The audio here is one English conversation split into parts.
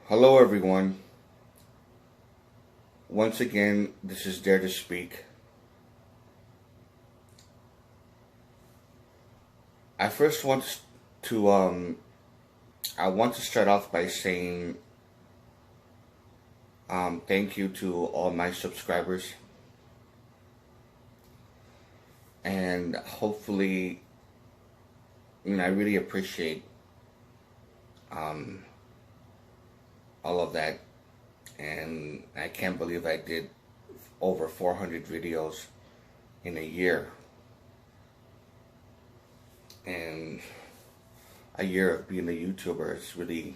Hello, everyone. Once again, this is Dare to Speak. I first want to I want to start off by saying thank you to all my subscribers, and hopefully, I really appreciate um, all of that, and I can't believe I did over 400 videos in a year. And a year of being a YouTuber is really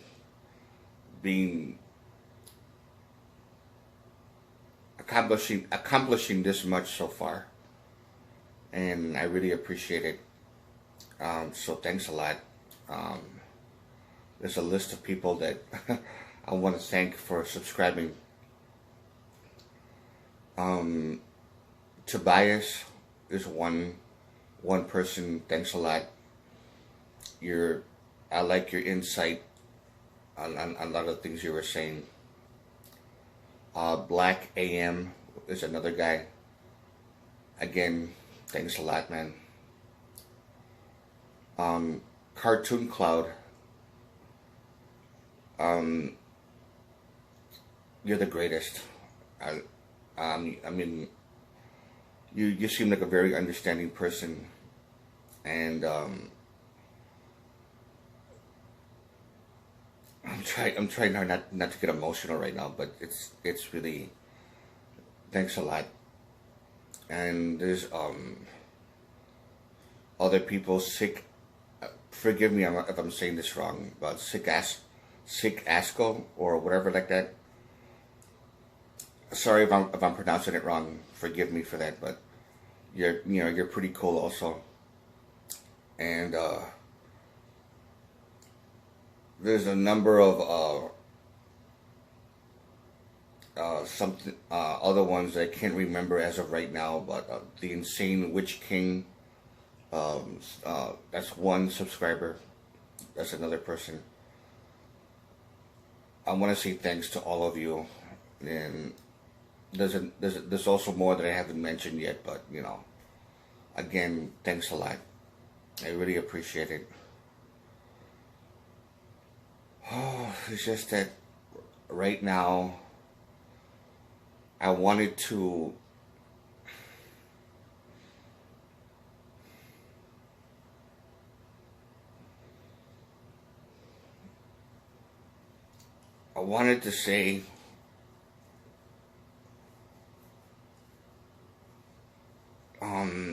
being accomplishing this much so far, and I really appreciate it. So thanks a lot. Um, there's a list of people that I want to thank for subscribing. Tobias is one person. Thanks a lot. I like your insight on a lot of things you were saying. Black AM is another guy. Again, thanks a lot, man. Cartoon Cloud, you're the greatest. I mean, you seem like a very understanding person, and I'm trying not to get emotional right now, but it's really, thanks a lot. And there's other people. Sick, forgive me if I'm saying this wrong, but Sick Asco or whatever like that. Sorry if I'm pronouncing it wrong. Forgive me for that, but you're pretty cool also. And there's a number of something other ones that I can't remember as of right now, but the Insane Witch King, that's one subscriber. That's another person. I want to say thanks to all of you, and there's also more that I haven't mentioned yet, but again, thanks a lot. I really appreciate it. Oh, it's just that right now I wanted to say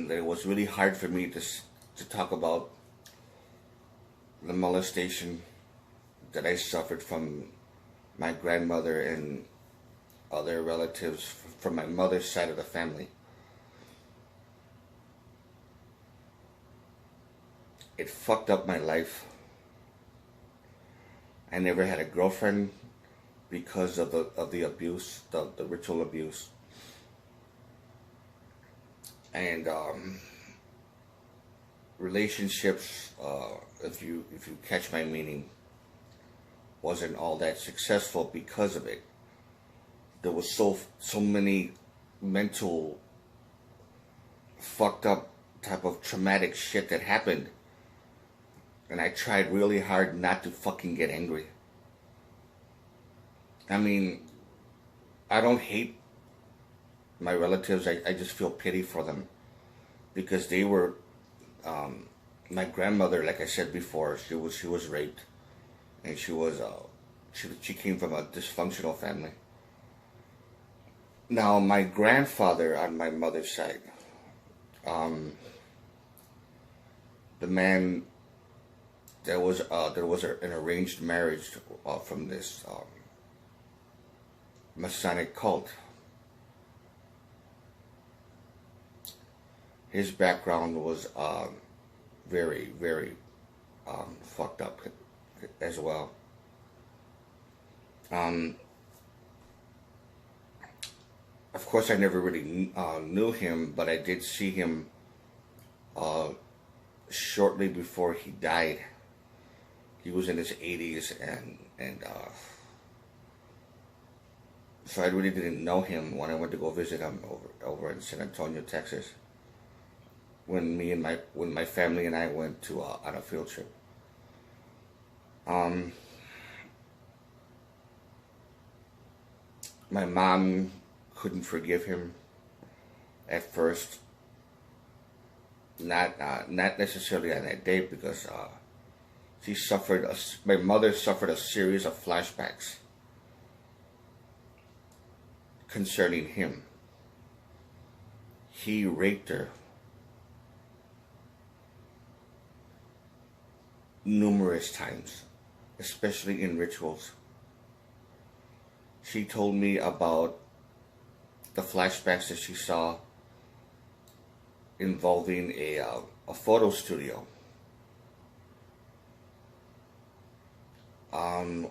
that it was really hard for me to talk about the molestation that I suffered from my grandmother and other relatives from my mother's side of the family. It fucked up my life. I never had a girlfriend because of the abuse, the ritual abuse. And relationships, if you catch my meaning, wasn't all that successful because of it. There was so many mental fucked up type of traumatic shit that happened, and I tried really hard not to fucking get angry. I mean, I don't hate my relatives. I just feel pity for them, because they were my grandmother, like I said before, she was raped, and she came from a dysfunctional family. Now my grandfather on my mother's side, the man, there was an arranged marriage from this Masonic cult. His background was very, very fucked up as well. Of course, I never really knew him, but I did see him shortly before he died. He was in his 80s, and So I really didn't know him when I went to go visit him over in San Antonio, Texas. When my family and I went to on a field trip. Um, my mom couldn't forgive him at first. Not necessarily on that day because my mother suffered a series of flashbacks concerning him. He raped her numerous times, especially in rituals. She told me about the flashbacks that she saw involving a photo studio,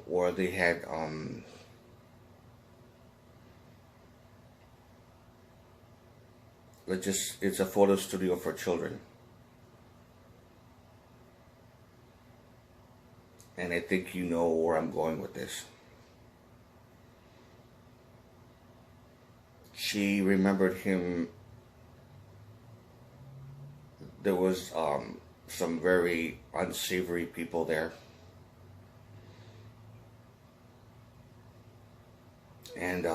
where they had it's a photo studio for children. And I think you know where I'm going with this. She remembered him. There was some very unsavory people there. And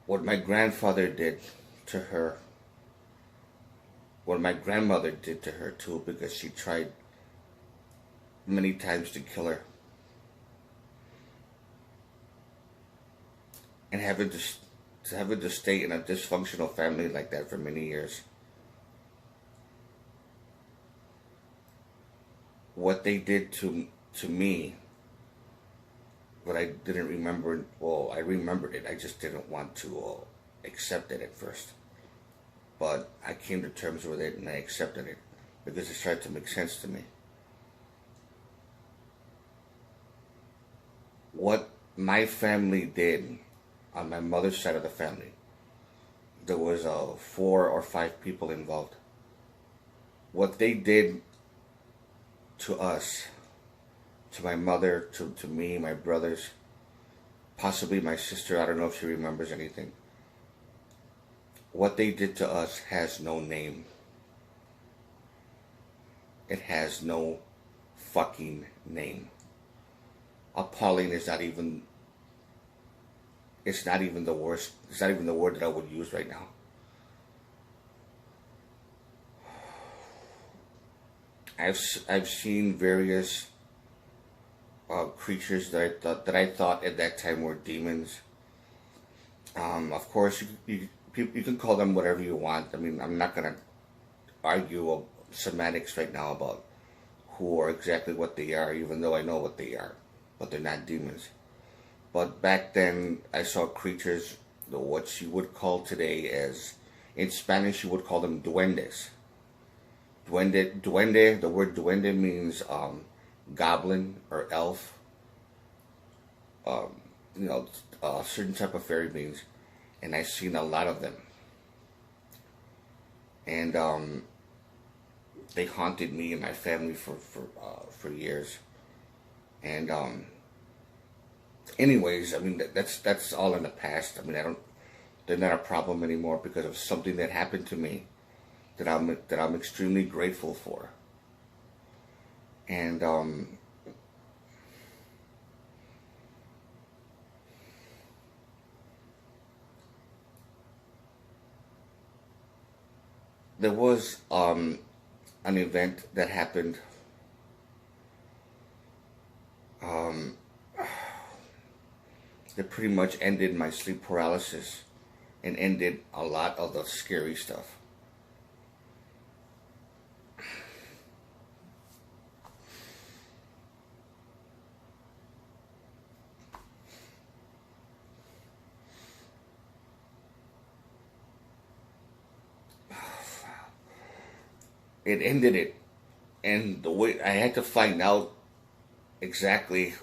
what my grandfather did to her, what my grandmother did to her too, because she tried many times to kill her. And having to stay in a dysfunctional family like that for many years. What they did to me, but I didn't remember. Well, I remembered it. I just didn't want to accept it at first. But I came to terms with it and I accepted it because it started to make sense to me. What my family did on my mother's side of the family, there was 4 or 5 people involved. What they did to us, to my mother, to me, my brothers, possibly my sister, I don't know if she remembers anything. What they did to us has no name. It has no fucking name. Appalling is not even, it's not even the worst, it's not even the word that I would use right now. I've seen various creatures that I thought at that time were demons. Of course, you can call them whatever you want. I mean, I'm not gonna argue semantics right now about who or exactly what they are, even though I know what they are, but they're not demons. But back then, I saw creatures, what you would call today as, in Spanish, you would call them duendes. Duende, the word duende means goblin or elf. A certain type of fairy beings, and I've seen a lot of them. And they haunted me and my family for years. And anyways, I mean that's all in the past. I mean they're not a problem anymore because of something that happened to me that I'm extremely grateful for. And there was an event that happened that pretty much ended my sleep paralysis and ended a lot of the scary stuff. It ended it, and the way I had to find out exactly,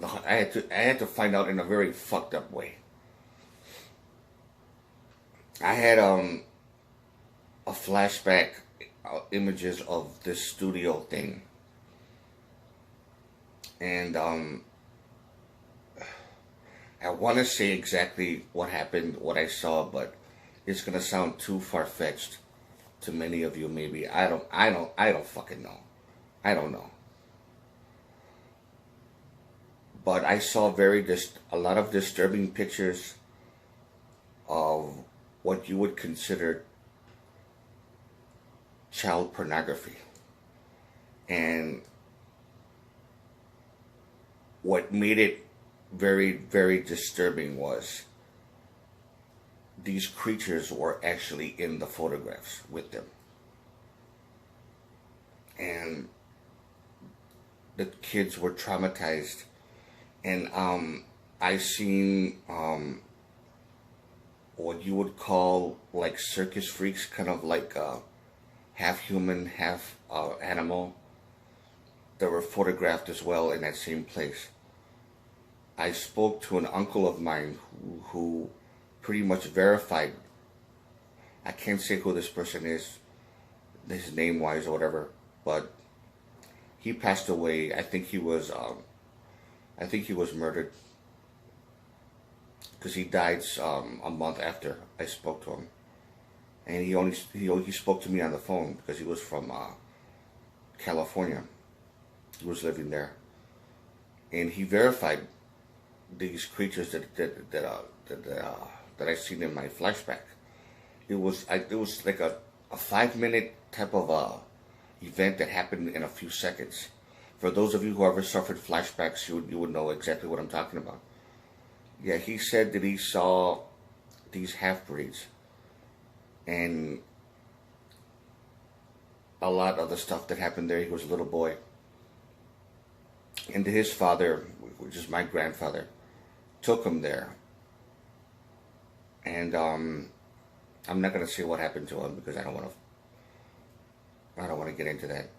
I had to find out in a very fucked up way. I had a flashback images of this studio thing And I want to say exactly what happened, what I saw, but it's gonna sound too far fetched to many of you. Maybe I don't fucking know. I don't know. But I saw a lot of disturbing pictures of what you would consider child pornography. And what made it very, very disturbing was these creatures were actually in the photographs with them. And the kids were traumatized. And I seen what you would call like circus freaks, kind of like half human, half animal, that were photographed as well in that same place. I spoke to an uncle of mine who pretty much verified. I can't say who this person is, his name wise or whatever, but he passed away. I think he was murdered, because he died a month after I spoke to him, and he spoke to me on the phone because he was from California. He was living there, and he verified these creatures that I seen in my flashback. It was like a 5 minute type of event that happened in a few seconds. For those of you who ever suffered flashbacks, you would know exactly what I'm talking about. Yeah, he said that he saw these half-breeds and a lot of the stuff that happened there. He was a little boy. And his father, which is my grandfather, took him there. And I'm not going to say what happened to him because I don't want to get into that.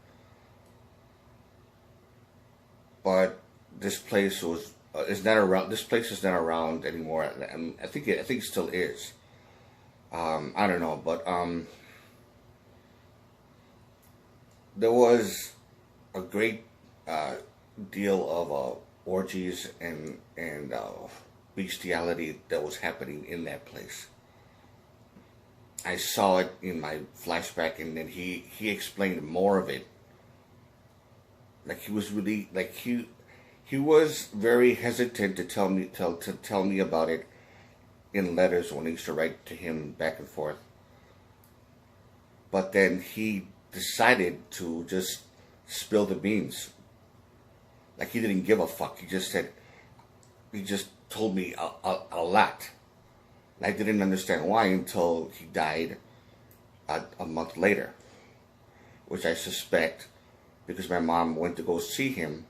But this place is not around. This place is not around anymore. I think it still is. I don't know, but there was a great deal of orgies and bestiality that was happening in that place. I saw it in my flashback, and then he explained more of it. Like he was really like he was very hesitant to tell me about it in letters when I used to write to him back and forth. But then he decided to just spill the beans. Like he didn't give a fuck. He just told me a lot. And I didn't understand why until he died a month later, which I suspect because my mom went to go see him.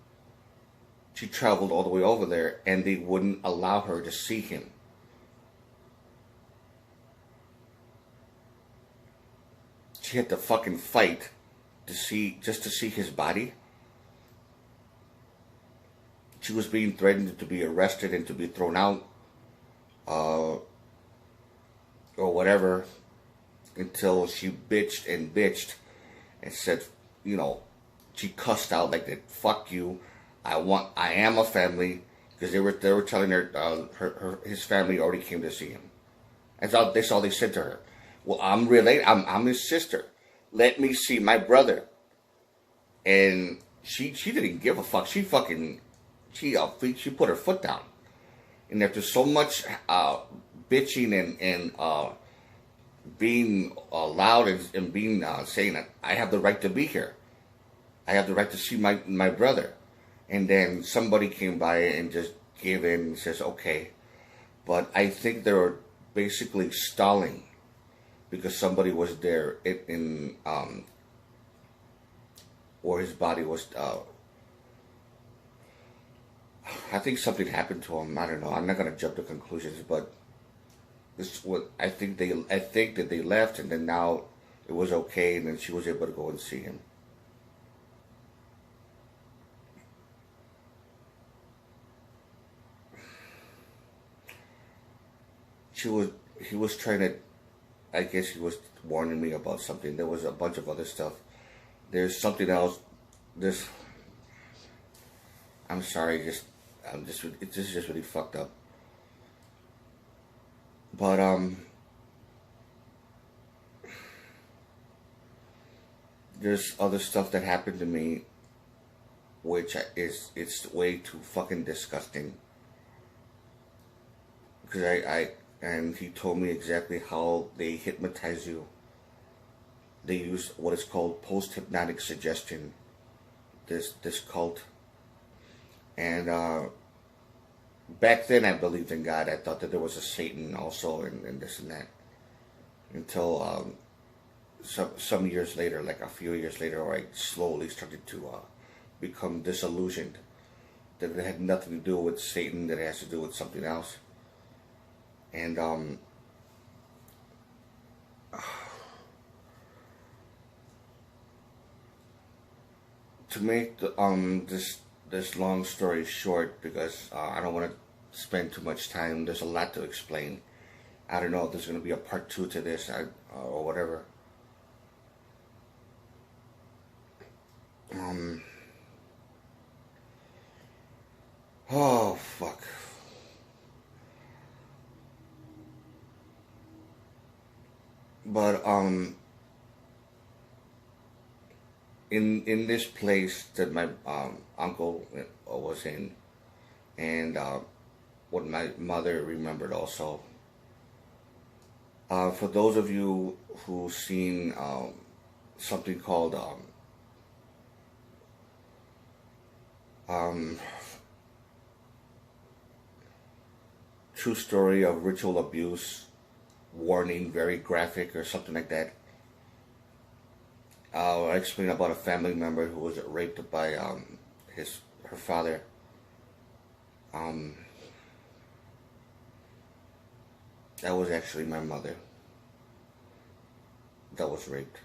She traveled all the way over there, and they wouldn't allow her to see him. She had to fucking fight just to see his body. She was being threatened to be arrested and to be thrown out, or whatever, until she bitched and said, she cussed out like that. Fuck you. I am a family, because they were telling her, his family already came to see him. That's all they said to her. Well, I'm related. I'm his sister. Let me see my brother. And she didn't give a fuck. She put her foot down. And after so much bitching and being loud and being saying that I have the right to be here, I have the right to see my brother, and then somebody came by and just gave in and says okay. But I think they were basically stalling because somebody was there in where his body was. I think something happened to him. I don't know. I'm not gonna jump to conclusions, but this what I think that they left, and then now it was okay, and then she was able to go and see him. He was trying to, I guess he was warning me about something. There was a bunch of other stuff. There's something else. I'm sorry, it's just really fucked up. But there's other stuff that happened to me, which it's way too fucking disgusting. Because and he told me exactly how they hypnotize you. They use what is called post-hypnotic suggestion. This cult, and back then I believed in God. I thought that there was a Satan also, and this and that. Until some years later, like a few years later, where I slowly started to become disillusioned that it had nothing to do with Satan, that it has to do with something else. And to make this long story short, because I don't want to spend too much time. There's a lot to explain. I don't know if there's going to be a part 2 to this or whatever. Oh fuck. But in this place that my uncle was in, and what my mother remembered also. For those of you who've seen something called True Story of Ritual Abuse, Warning, Very Graphic, or something like that. I explained about a family member who was raped by her father. That was actually my mother that was raped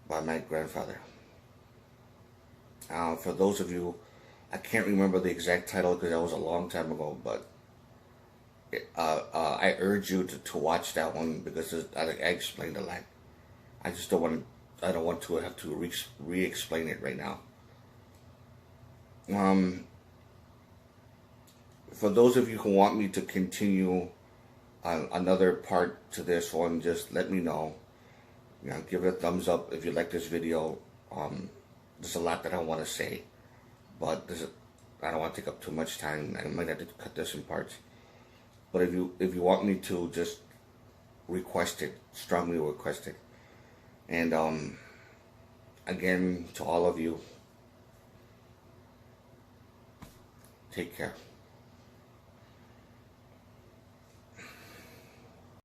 by my grandfather. For those of you, I can't remember the exact title because that was a long time ago, but I urge you to watch that one because I explained a lot. I just don't want to. I don't want to have to re-explain it right now. For those of you who want me to continue another part to this one, just let me know. Give it a thumbs up if you like this video. There's a lot that I want to say, but I don't want to take up too much time. I might have to cut this in parts. But if you want me to, just request it. Strongly request it. And again, to all of you, take care.